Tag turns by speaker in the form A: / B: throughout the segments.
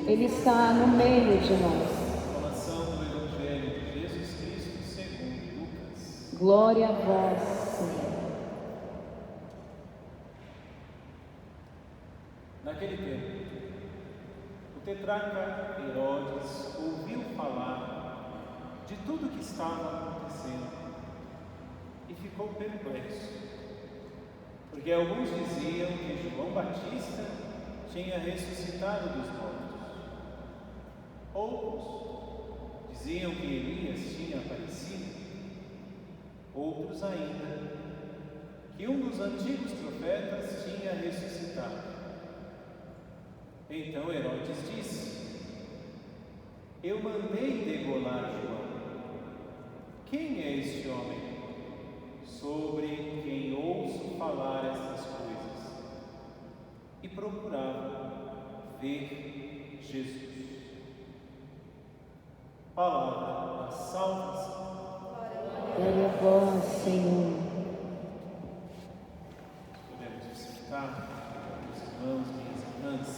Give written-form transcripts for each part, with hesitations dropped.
A: Ele está no meio de nós.
B: Proclamação do Evangelho de Jesus Cristo segundo Lucas.
A: Glória a vós, Senhor.
B: Naquele tempo, o tetrarca Herodes ouviu falar de tudo o que estava acontecendo e ficou perplexo, porque alguns diziam que João Batista tinha ressuscitado dos mortos. Outros diziam que Elias tinha aparecido. Outros ainda, que um dos antigos profetas tinha ressuscitado. Então Herodes disse: eu mandei degolar João. Quem é este homem sobre quem ouço falar estas coisas? E procurava ver Jesus. Palavra da salvação.
A: Glória a vós, Senhor.
B: Podemos visitar, meus irmãos, minhas irmãs.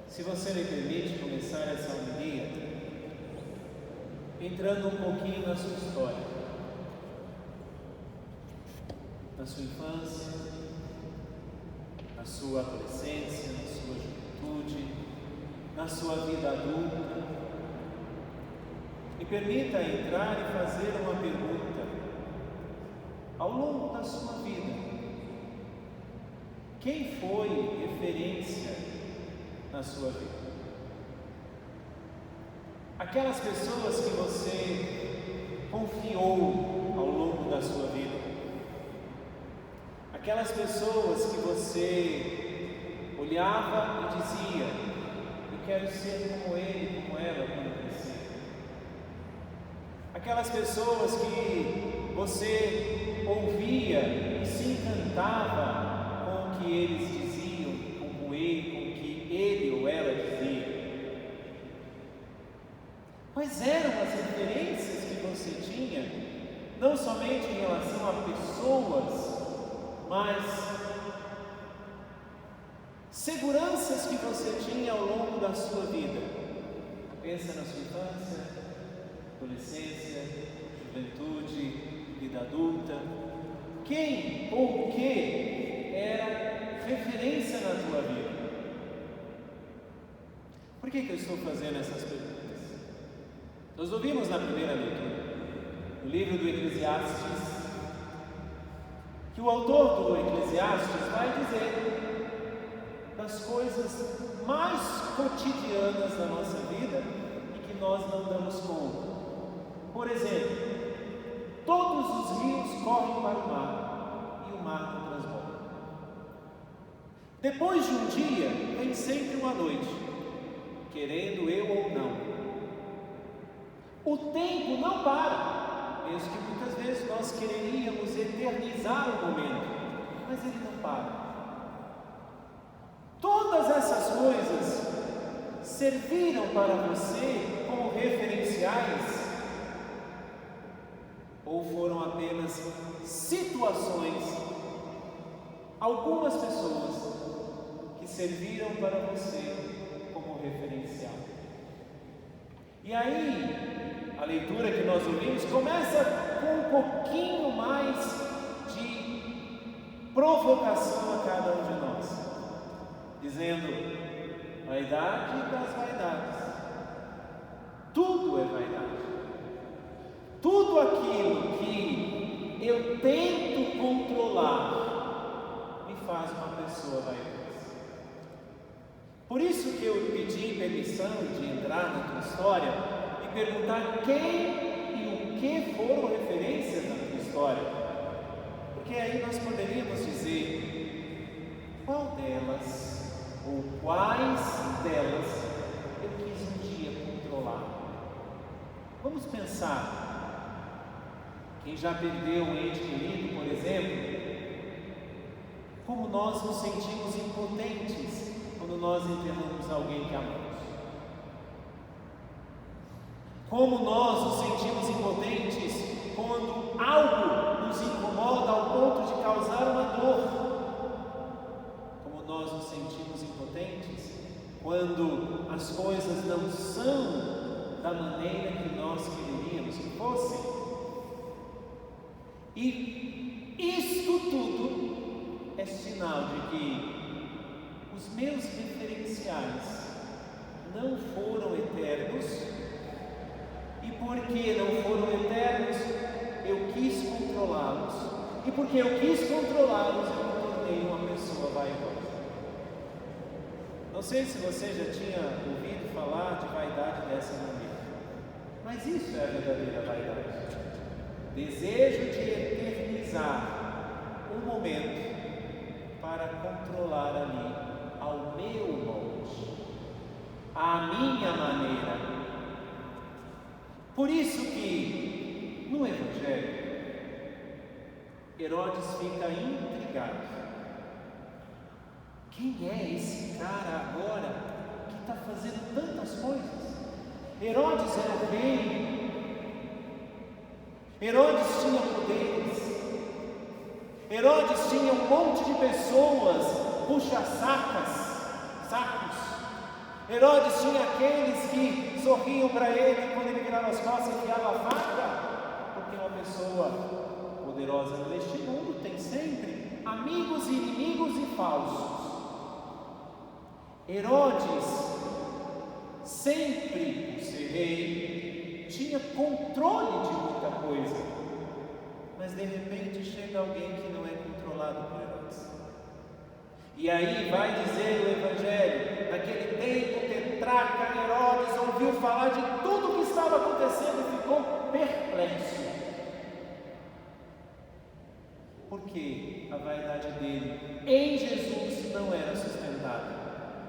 B: Se você me permite começar essa homilia entrando um pouquinho na sua história, na sua infância, na sua adolescência, na sua juventude, na sua vida adulta. Me permita entrar e fazer uma pergunta. Ao longo da sua vida, quem foi referência na sua vida? Aquelas pessoas que você confiou ao longo da sua vida, aquelas pessoas que você olhava e dizia: eu quero ser como ele, como ela quando crescer. Aquelas pessoas que você ouvia e se encantava com o que eles diziam, com que ele ou ela dizia. Quais eram as referências que você tinha, não somente em relação a pessoas, mas seguranças que você tinha ao longo da sua vida? Pensa na sua infância, adolescência, juventude, vida adulta. Quem ou o que era referência na tua vida? Por que eu estou fazendo essas perguntas? Nós ouvimos na primeira leitura, no livro do Eclesiastes, que o autor do Eclesiastes vai dizer das coisas mais cotidianas da nossa vida e que nós não damos conta. Por exemplo, todos os rios correm para o mar e o mar não transborda. Depois de um dia, vem sempre uma noite, querendo eu ou não. O tempo não para, mesmo que muitas vezes nós quereríamos eternizar o momento, mas ele não para. Todas essas coisas serviram para você como referenciais ou foram apenas situações, algumas pessoas que serviram para você como referencial? E aí, a leitura que nós ouvimos começa com um pouquinho mais de provocação a cada um de nós, dizendo: vaidade das vaidades, tudo é vaidade, tudo aquilo que eu tento controlar me faz uma pessoa vaidosa. Por isso que eu pedi permissão de entrar na tua história e perguntar quem e o que foram referências na tua história, porque aí nós poderíamos dizer qual delas ou quais delas eu quis um dia controlar. Vamos pensar, quem já perdeu um ente querido, por exemplo, como nós nos sentimos impotentes quando nós enterramos alguém que amamos. Como nós nos sentimos impotentes quando algo nos incomoda ao ponto de causar uma dor. quando as coisas não são da maneira que nós queríamos que fossem. E isto tudo é sinal de que os meus referenciais não foram eternos, e porque não foram eternos, eu quis controlá-los, e porque eu quis controlá-los, eu me tornei uma pessoa vaidosa. Não sei se você já tinha ouvido falar de vaidade dessa maneira, mas isso é a verdadeira vaidade. Desejo de eternizar um momento para controlar ali ao meu molde, à minha maneira. Por isso que no Evangelho Herodes fica intrigado. Quem é esse cara agora que está fazendo tantas coisas? Herodes era o rei. Herodes tinha poderes. Herodes tinha um monte de pessoas puxa-sacos. Herodes tinha aqueles que sorriam para ele quando ele virava as costas e enfiava a faca, porque uma pessoa poderosa neste mundo tem sempre amigos, inimigos e falsos. Herodes, sempre por ser rei, tinha controle de muita coisa, mas de repente chega alguém que não é controlado por Herodes. E aí vai dizer o Evangelho, naquele tempo tetrarca Herodes ouviu falar de tudo o que estava acontecendo e ficou perplexo. Porque a vaidade dele em Jesus não era sustentada.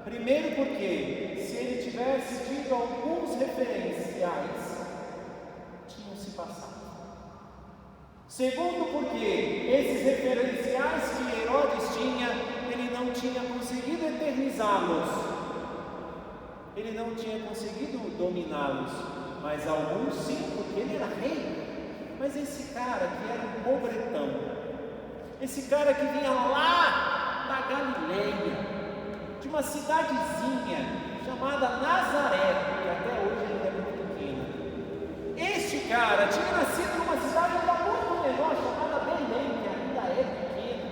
B: Primeiro porque, se ele tivesse tido alguns referenciais, tinham se passado. Segundo porque, esses referenciais que Herodes tinha, ele não tinha conseguido eternizá-los. Ele não tinha conseguido dominá-los. Mas alguns sim, porque ele era rei. Mas esse cara que era um pobretão, esse cara que vinha lá da Galileia, de uma cidadezinha chamada Nazaré, que até hoje ainda é muito pequena. Este cara tinha nascido numa cidade ainda muito menor, chamada Belém, que ainda é pequena.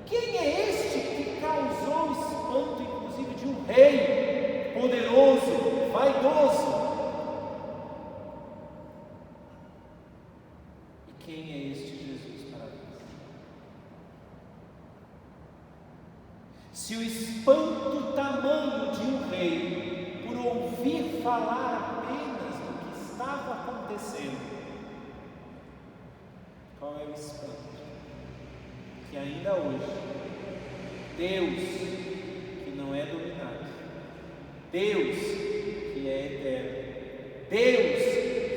B: Quem é este que causou o espanto, inclusive, de um rei poderoso, vaidoso? E quem é este Jesus para nós? Se o espanto tamanho de um rei por ouvir falar apenas do que estava acontecendo, qual é o espanto? Que ainda hoje, Deus, que não é dominado, Deus, que é eterno, Deus,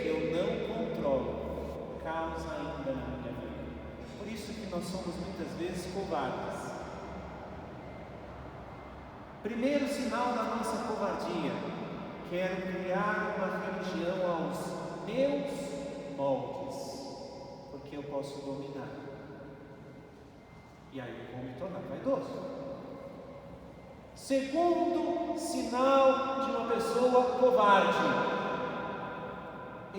B: que eu não controlo, causa ainda na minha vida. Por isso que nós somos muitas vezes covardes. Primeiro sinal da nossa covardia: quero criar uma religião aos meus moldes, porque eu posso dominar, e aí eu vou me tornar vaidoso. Segundo sinal de uma pessoa covarde: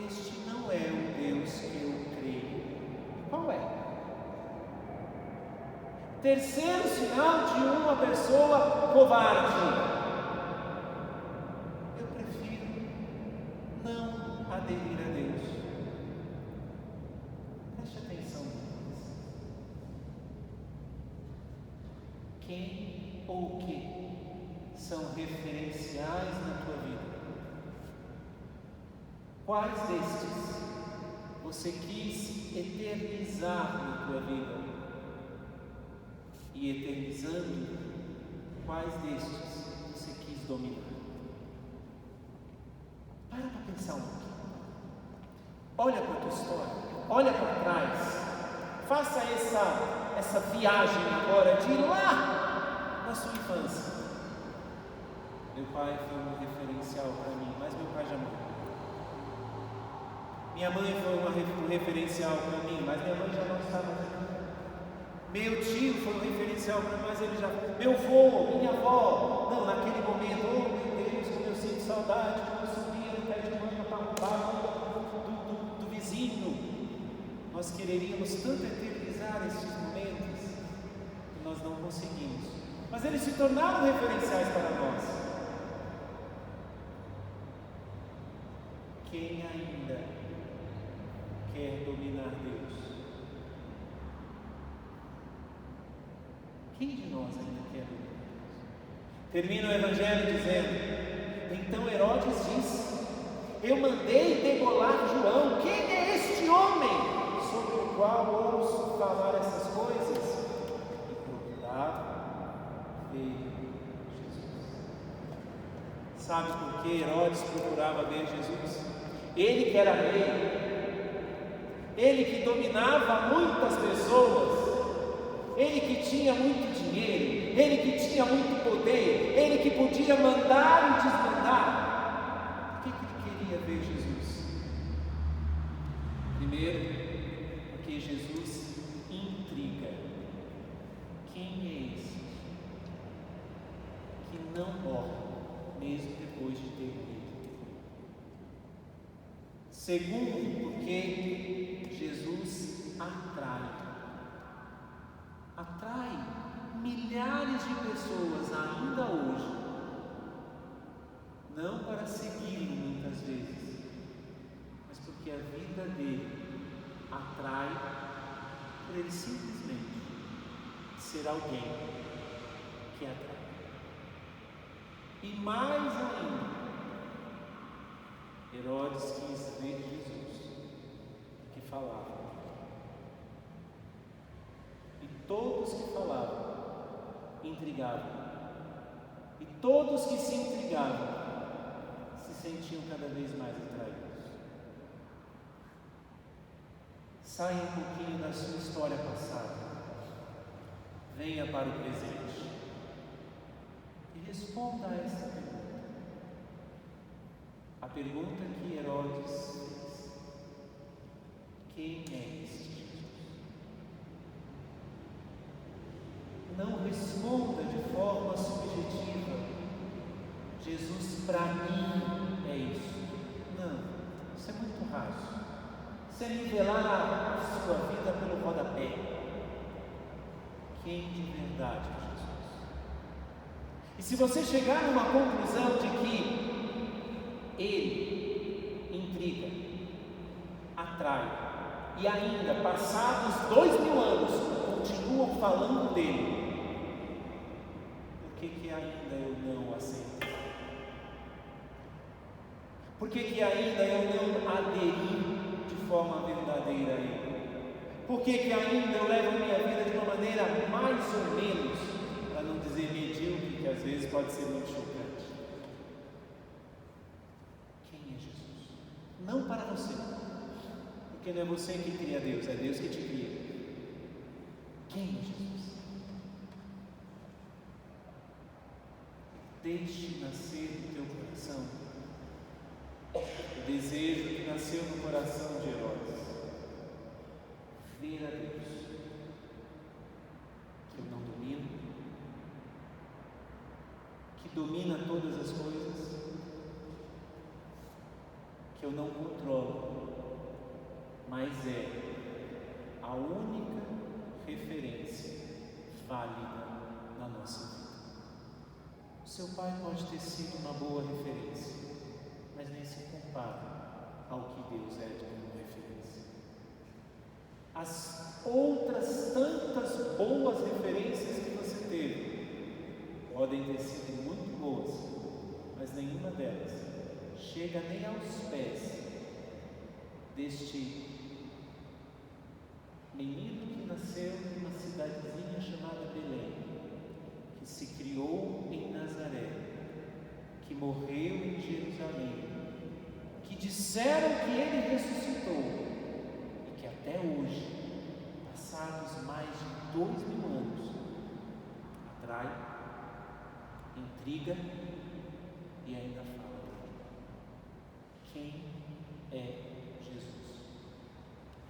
B: este não é o Deus que eu creio. Qual é? Terceiro sinal de uma pessoa covarde: eu prefiro não aderir a Deus. Preste atenção nisso. Quem ou o que são referenciais na tua vida? Quais destes você quis eternizar na tua vida? E eternizando, quais destes você quis dominar? Para pensar um pouquinho. Olha para a tua história, olha para trás, faça essa viagem agora de ir lá na sua infância. Meu pai foi um referencial para mim, mas meu pai já morreu. Minha mãe foi um referencial para mim, mas minha mãe já não está mais aqui. Meu tio foi um referencial referencial para nós, ele já, meu avô, minha avó, não, naquele momento, oh meu Deus, como eu sinto saudade, como eu subia no pé de manga para roubar a manga do vizinho. Nós quereríamos tanto eternizar esses momentos, que nós não conseguimos, mas eles se tornaram referenciais para nós. Quem ainda quer dominar Deus? Quem de nós ainda quer dominar Deus? Termina o Evangelho dizendo: então Herodes disse: eu mandei degolar João. Quem é este homem sobre o qual ouço falar essas coisas? E procurava ver Jesus. Sabe por que Herodes procurava ver Jesus? Ele que era rei, ele que dominava muitas pessoas, ele que tinha muito dinheiro, ele que tinha muito poder, ele que podia mandar e desmandar. Por que ele queria ver Jesus? Primeiro, porque Jesus intriga. Quem é esse que não morre mesmo depois de ter morrido? Segundo, porque Jesus atrai milhares de pessoas ainda hoje, não para segui-lo muitas vezes, mas porque a vida dele atrai por ele simplesmente ser alguém que atrai. E mais ainda, Herodes quis ver Jesus, que falava. E todos que falavam, intrigavam. E todos que se intrigavam, se sentiam cada vez mais atraídos. Saia um pouquinho da sua história passada. Venha para o presente. E responda a essa pergunta. A pergunta que Herodes fez: quem é este Jesus? Não responda de forma subjetiva: Jesus para mim é isso. Não, isso é muito raso. Isso é nivelar a sua vida pelo rodapé. Quem de verdade é Jesus? E se você chegar numa conclusão de que ele intriga, atrai, e ainda, passados 2000 anos, continuam falando dele, por que ainda eu não o aceito? Por que ainda eu não aderi de forma verdadeira a ele? Por que ainda eu levo a minha vida de uma maneira mais ou menos, para não dizer medíocre, que às vezes pode ser muito chocante? Não para você, porque não é você que cria Deus, é Deus que te cria. Quem é Jesus? Deixe nascer no teu coração o desejo que nasceu no coração de Herodes: ver a Deus, que eu não domino, que domina todas as coisas, que eu não controlo, mas é a única referência válida na nossa vida. O seu pai pode ter sido uma boa referência, mas nem se compara ao que Deus é como referência. As outras tantas boas referências que você teve podem ter sido muito boas, mas nenhuma delas chega nem aos pés deste menino que nasceu numa cidadezinha chamada Belém, que se criou em Nazaré, que morreu em Jerusalém, que disseram que ele ressuscitou e que até hoje, passados mais de 2000 anos, atrai, intriga e ainda fala. Quem é Jesus?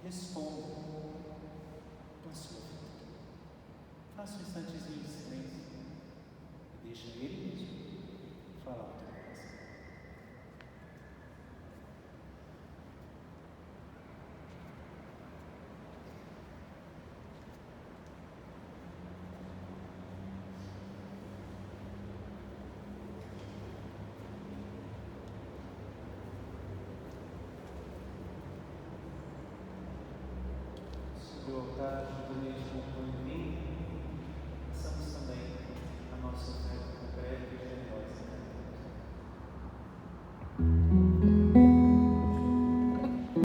B: Responda na sua vida. Faça um instantezinho Deixa Ele mesmo falar o teu coração. Sobre o altar, juntamente com o